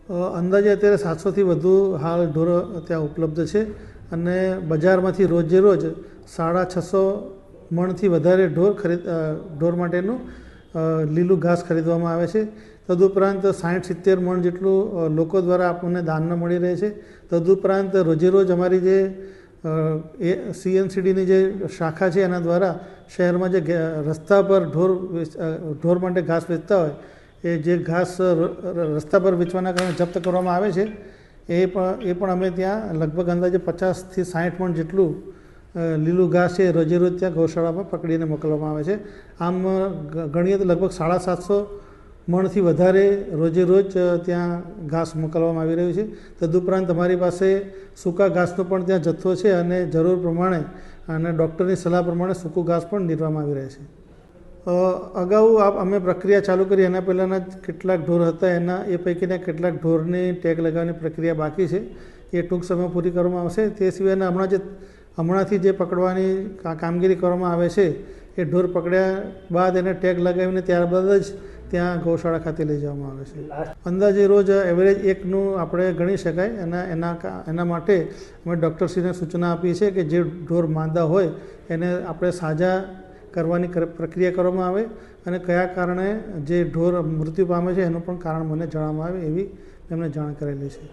અંદાજે અત્યારે 700થી વધુ હાલ ઢોરો ત્યાં ઉપલબ્ધ છે અને બજારમાંથી રોજે રોજ 650 મણથી વધારે ઢોર માટેનું લીલું ઘાસ ખરીદવામાં આવે છે। તદુપરાંત 60-70 મણ જેટલું લોકો દ્વારા આપણને દાનમાં મળી રહે છે। તદુપરાંત રોજે રોજ અમારી જે CNCDની જે શાખા છે એના દ્વારા શહેરમાં જે રસ્તા પર ઢોર માટે ઘાસ વેચતા હોય એ જે ઘાસ રસ્તા પર વેચવાના કારણે જપ્ત કરવામાં આવે છે એ પણ અમે ત્યાં લગભગ અંદાજે 50થી 60 મણ જેટલું લીલું ઘાસ છે રોજે રોજ ત્યાં ગૌશાળામાં પકડીને મોકલવામાં આવે છે। આમ ગણીએ તો લગભગ 750 મણથી વધારે રોજે રોજ ત્યાં ઘાસ મોકલવામાં આવી રહ્યું છે। તદુપરાંત અમારી પાસે સૂકા ઘાસનો પણ ત્યાં જથ્થો છે અને જરૂર પ્રમાણે અને ડૉક્ટરની સલાહ પ્રમાણે સૂકું ઘાસ પણ નીરવામાં આવી રહે છે। અગાઉ અમે પ્રક્રિયા ચાલુ કરી એના પહેલાંના કેટલાક ઢોર હતા એ પૈકીના કેટલાક ઢોરની ટેગ લગાવવાની પ્રક્રિયા બાકી છે, એ ટૂંક સમયમાં પૂરી કરવામાં આવશે। તે સિવાયના હમણાંથી જે પકડવાની કામગીરી કરવામાં આવે છે એ ઢોર પકડ્યા બાદ એને ટેગ લગાવીને ત્યારબાદ જ ત્યાં ગૌશાળા ખાતે લઈ જવામાં આવે છે। અંદાજે રોજ એવરેજ એકનું આપણે ગણી શકાય। એના માટે અમે ડૉક્ટરશ્રીને સૂચના આપી છે કે જે ઢોર માંદા હોય એને આપણે સાજા કરવાની પ્રક્રિયા કરવામાં આવે અને કયા કારણે જે ઢોર મૃત્યુ પામે છે એનું પણ કારણ મને જણાવવામાં આવે એવી એમને જાણ કરેલી છે।